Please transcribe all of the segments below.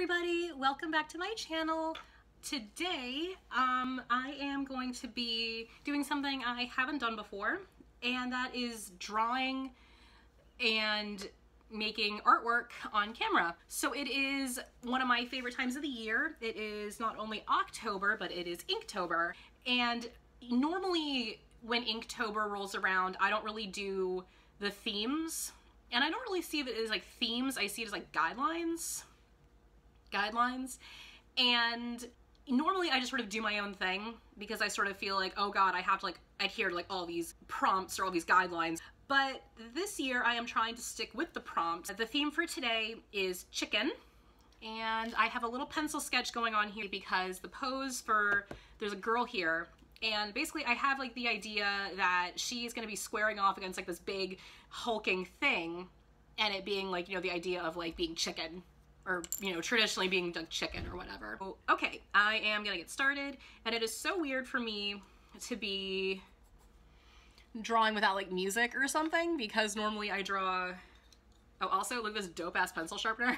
everybody, welcome back to my channel. Today I am going to be doing something I haven't done before, and that is drawing and making artwork on camera. So it is one of my favorite times of the year. It is not only October, but it is Inktober. And normally when Inktober rolls around, I don't really do the themes. And I don't really see it as like themes, I see it as like guidelines. And normally I just sort of do my own thing because I sort of feel like, oh God, I have to like adhere to like all these prompts or all these guidelines. But this year I am trying to stick with the prompt. The theme for today is chicken. And I have a little pencil sketch going on here because the pose for, there's a girl here, and basically I have like the idea that she's gonna be squaring off against like this big hulking thing, and it being like, you know, the idea of like being chicken, or, you know, traditionally being like chicken or whatever. Okay, I am gonna get started, and it is so weird for me to be drawing without like music or something, because normally I draw, oh also look at this dope ass pencil sharpener.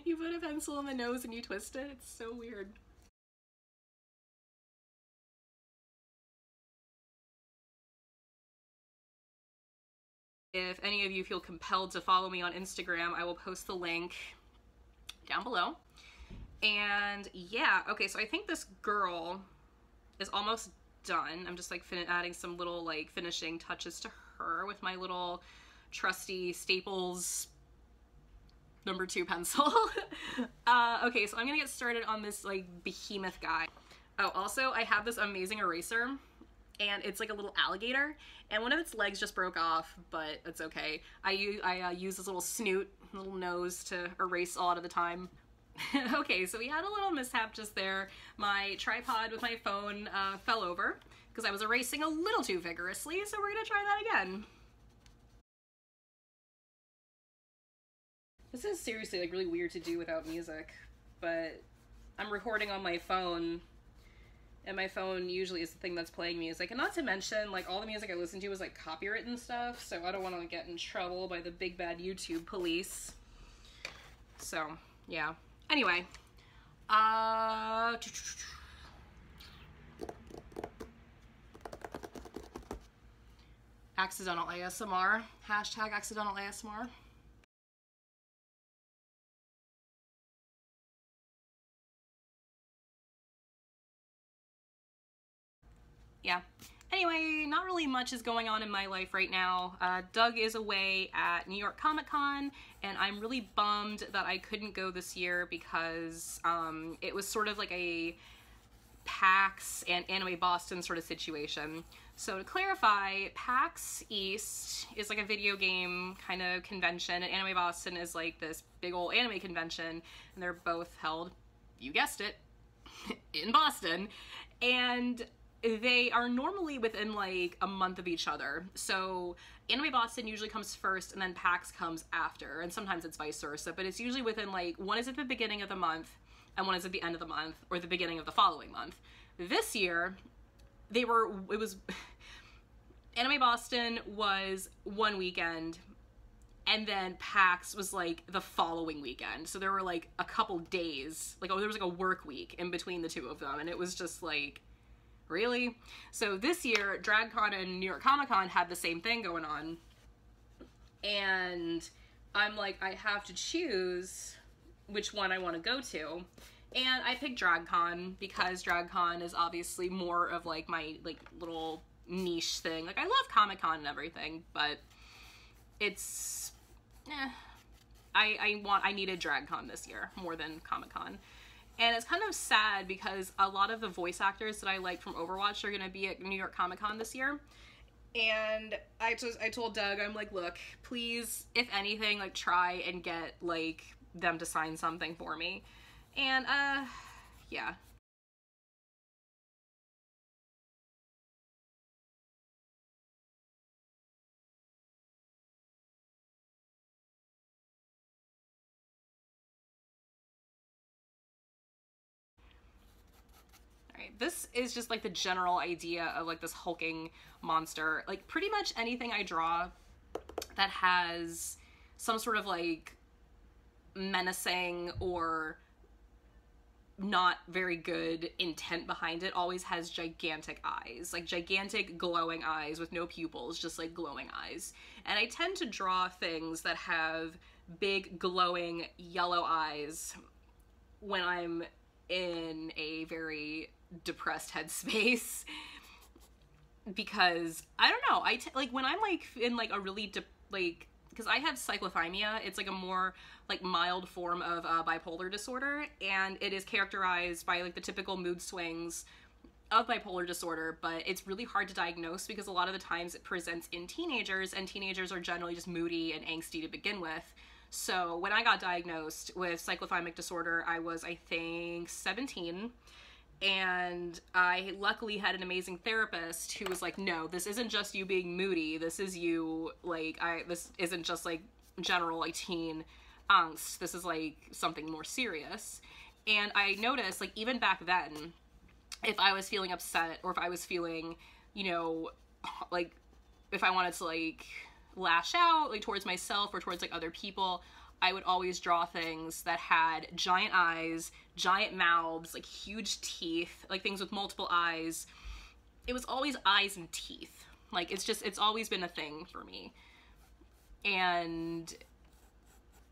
You put a pencil in the nose and you twist it, it's so weird. If any of you feel compelled to follow me on Instagram, I will post the link down below. And yeah, okay, so I think this girl is almost done. I'm just like adding some little like finishing touches to her with my little trusty Staples #2 pencil. Okay, so I'm gonna get started on this like behemoth guy. Oh, also I have this amazing eraser, and it's like a little alligator, and one of its legs just broke off, but it's okay. I use this little snoot, little nose to erase a lot of the time. Okay, so we had a little mishap just there. My tripod with my phone fell over because I was erasing a little too vigorously, so we're gonna try that again. This is seriously like really weird to do without music, but I'm recording on my phone, and my phone usually is the thing that's playing music, and not to mention like all the music I listen to is like copyright and stuff, so I don't want to get in trouble by the big bad YouTube police. So yeah, anyway, accidental ASMR, hashtag accidental ASMR. Yeah. Anyway, not really much is going on in my life right now. Doug is away at New York Comic Con, and I'm really bummed that I couldn't go this year because it was sort of like a PAX and Anime Boston sort of situation. So to clarify, PAX East is like a video game kind of convention, and Anime Boston is like this big old anime convention, and they're both held, you guessed it, in Boston. And they are normally within like a month of each other. So Anime Boston usually comes first and then PAX comes after, and sometimes it's vice versa, but it's usually within like, one is at the beginning of the month and one is at the end of the month or the beginning of the following month. This year, Anime Boston was one weekend, and then PAX was like the following weekend. So there were like a couple days, like, oh, there was like a work week in between the two of them, and it was just like, really? So this year, DragCon and New York Comic Con had the same thing going on. And I'm like, I have to choose which one I want to go to. And I picked DragCon because DragCon is obviously more of like my like little niche thing. Like, I love Comic Con and everything, but it's, I needed DragCon this year more than Comic Con. And it's kind of sad because a lot of the voice actors that I like from Overwatch are going to be at New York Comic Con this year. And I told Doug, I'm like, look, please, if anything, like, try and get, like, them to sign something for me. And, yeah. This is just like the general idea of like this hulking monster. Like, pretty much anything I draw that has some sort of like menacing or not very good intent behind it always has gigantic eyes, like gigantic glowing eyes with no pupils, just like glowing eyes. And I tend to draw things that have big glowing yellow eyes when I'm in a very depressed headspace. Because I don't know, like when I'm like in like a really because I have cyclothymia. It's like a more like mild form of bipolar disorder, and it is characterized by like the typical mood swings of bipolar disorder, but it's really hard to diagnose because a lot of the times it presents in teenagers, and teenagers are generally just moody and angsty to begin with. So when I got diagnosed with cyclothymic disorder, I was, I think, 17. And I luckily had an amazing therapist who was like, no, this isn't just you being moody. This is you, like, this isn't just like general like teen angst. This is like something more serious. And I noticed, like, even back then, if I was feeling upset or if I was feeling, you know, like if I wanted to like lash out like towards myself or towards like other people, I would always draw things that had giant eyes, giant mouths, like huge teeth, like things with multiple eyes. It was always eyes and teeth. Like, it's always been a thing for me. And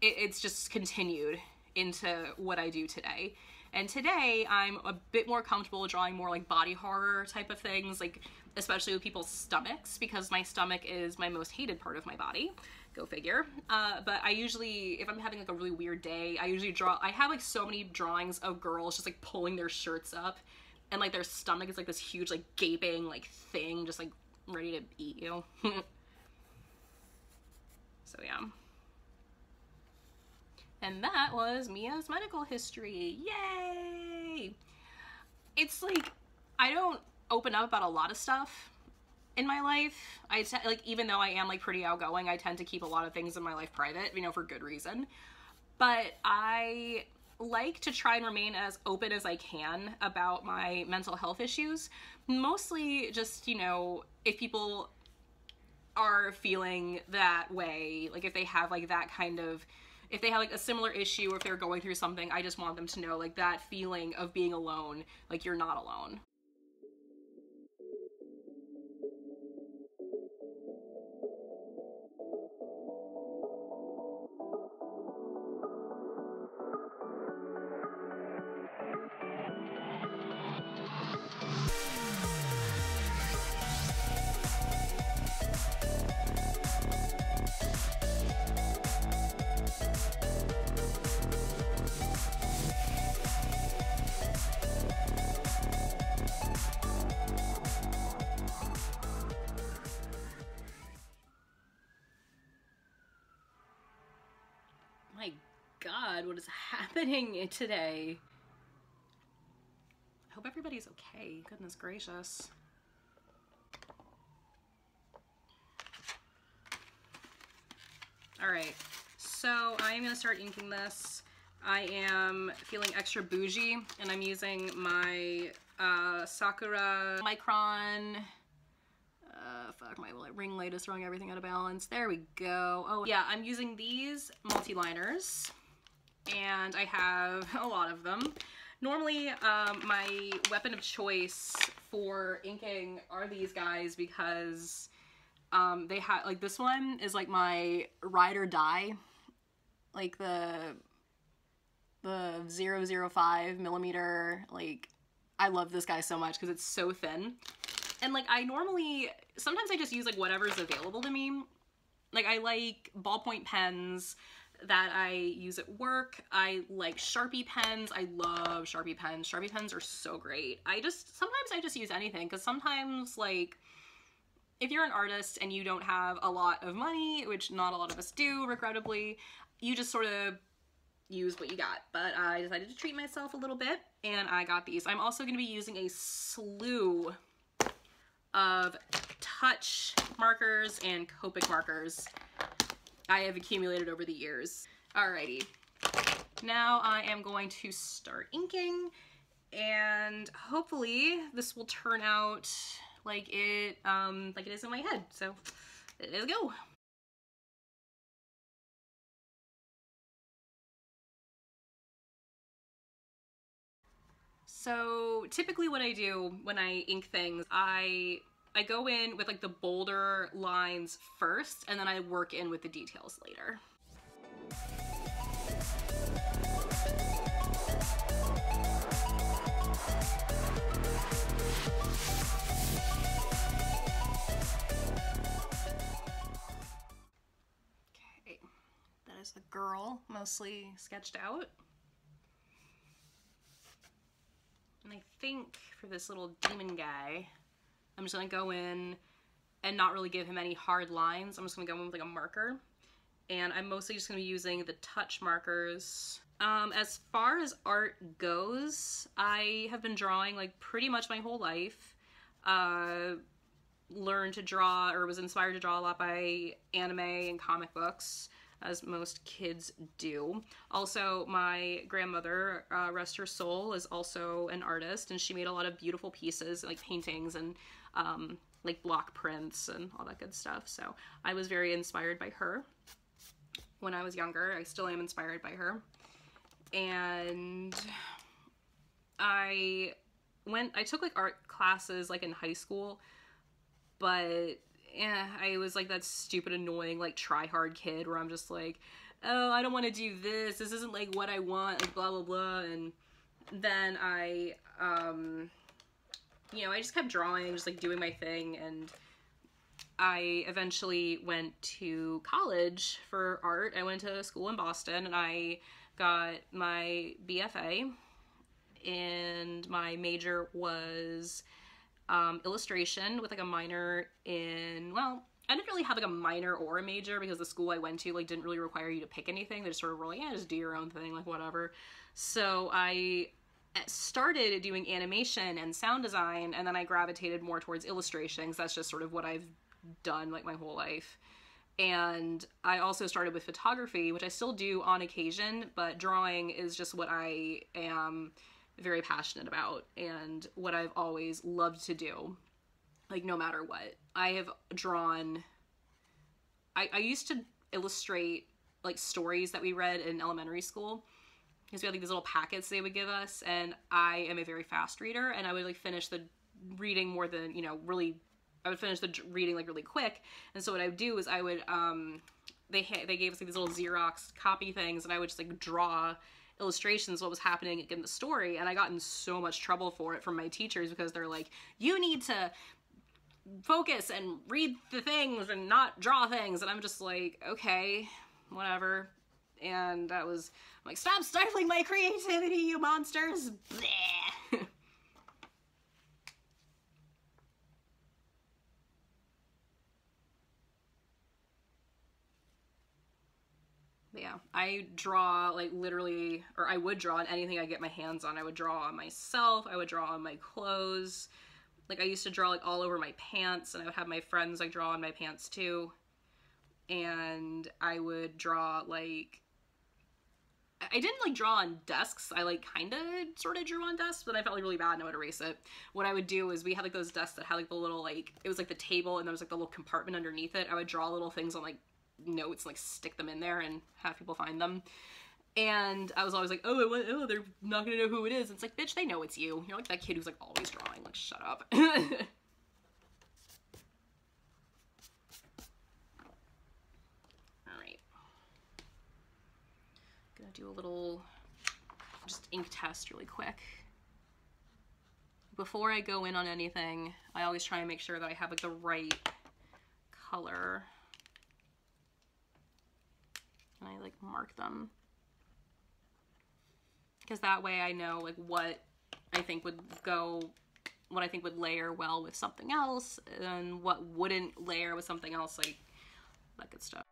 it's just continued into what I do today. And today I'm a bit more comfortable drawing more like body horror type of things, like especially with people's stomachs, because my stomach is my most hated part of my body. Go figure. But I usually, if I'm having like a really weird day, I have like so many drawings of girls just like pulling their shirts up, and like their stomach is like this huge like gaping like thing just like ready to eat you. So yeah. And that was Mia's medical history. Yay! It's like, I don't open up about a lot of stuff in my life. Like, even though I am like pretty outgoing, I tend to keep a lot of things in my life private, you know, for good reason. But I like to try and remain as open as I can about my mental health issues. Mostly just, you know, if people are feeling that way, like if they have like that kind of, if they have like a similar issue or if they're going through something, I just want them to know like that feeling of being alone, like you're not alone. My God, what is happening today? I hope everybody's okay. Goodness gracious. All right, so I'm gonna start inking this. I am feeling extra bougie, and I'm using my Sakura Micron. Fuck, my ring light is throwing everything out of balance. There we go. Oh yeah, I'm using these multi-liners, and I have a lot of them. Normally, my weapon of choice for inking are these guys because they have, like, this one is like my ride or die, like the 005 millimeter. Like, I love this guy so much because it's so thin. And like, sometimes I just use like whatever's available to me. Like, I like ballpoint pens that I use at work. I like Sharpie pens. I love Sharpie pens. Sharpie pens are so great. Sometimes I just use anything, because sometimes, like, if you're an artist and you don't have a lot of money, which not a lot of us do, regrettably, you just sort of use what you got. But I decided to treat myself a little bit, and I got these. I'm also going to be using a slew of touch markers and Copic markers I have accumulated over the years. Alrighty, now I am going to start inking, and hopefully this will turn out like it is in my head. So let's go. So typically what I do when I ink things, I go in with like the bolder lines first, and then I work in with the details later. Okay, that is the girl mostly sketched out. And I think for this little demon guy, I'm just gonna go in and not really give him any hard lines. I'm just gonna go in with like a marker. And I'm mostly just gonna be using the touch markers. As far as art goes, I have been drawing like pretty much my whole life. Learned to draw, or was inspired to draw a lot by anime and comic books, as most kids do. Also, my grandmother, rest her soul, is also an artist, and she made a lot of beautiful pieces, like paintings and like block prints and all that good stuff. So I was very inspired by her when I was younger. I still am inspired by her. And I took like art classes like in high school, but I was like that stupid, annoying, like try-hard kid where I'm just like, oh, I don't want to do this. This isn't like what I want, like blah, blah, blah. And then I just kept drawing, just like doing my thing. And I eventually went to college for art. I went to school in Boston, and I got my BFA, and my major was illustration with like a minor in, well, I didn't really have like a minor or a major because the school I went to like didn't really require you to pick anything. They just sort of were like, yeah, just do your own thing, like whatever. So I started doing animation and sound design, and then I gravitated more towards illustration because that's just sort of what I've done like my whole life. And I also started with photography, which I still do on occasion, but drawing is just what I am very passionate about and what I've always loved to do, like no matter what. I have drawn, I used to illustrate like stories that we read in elementary school, because we had like these little packets they would give us, and I am a very fast reader, and I would like finish the reading more than, I would finish the reading like really quick. And so what I would do is I would, they gave us like these little Xerox copy things, and I would just like draw illustrations what was happening in the story. And I got in so much trouble for it from my teachers because they're like, you need to focus and read the things and not draw things. And I'm just like, okay, whatever. And that was, I'm like, stop stifling my creativity, you monsters. Bleh. Yeah, I draw like literally, or I would draw on anything I get my hands on. I would draw on myself, I would draw on my clothes. Like I used to draw like all over my pants, and I would have my friends like draw on my pants too. And I would draw like, I didn't like draw on desks. I like kind of sort of drew on desks, but I felt like really bad and I would erase it. What I would do is we had like those desks that had like the little like, it was like the table and there was like the little compartment underneath it. I would draw little things on like notes, like stick them in there and have people find them. And I was always like, oh, they're not gonna know who it is. And it's like, bitch, they know it's you. You're like that kid who's like always drawing. Like, shut up. Alright. Gonna do a little just ink test really quick. Before I go in on anything, I always try and make sure that I have like the right color. And I like mark them, because that way I know like what I think would layer well with something else and what wouldn't layer with something else, like that good stuff.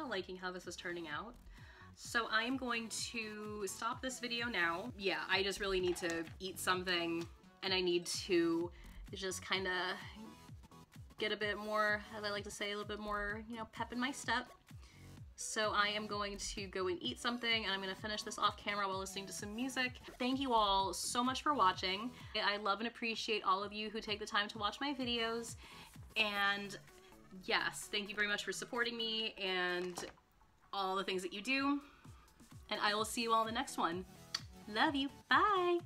Liking how this is turning out. So I am going to stop this video now. Yeah, I just really need to eat something, and I need to just kind of get a bit more, as I like to say, a little bit more, you know, pep in my step. So I am going to go and eat something, and I'm going to finish this off camera while listening to some music. Thank you all so much for watching. I love and appreciate all of you who take the time to watch my videos, and yes, thank you very much for supporting me and all the things that you do, and I will see you all in the next one. Love you. Bye.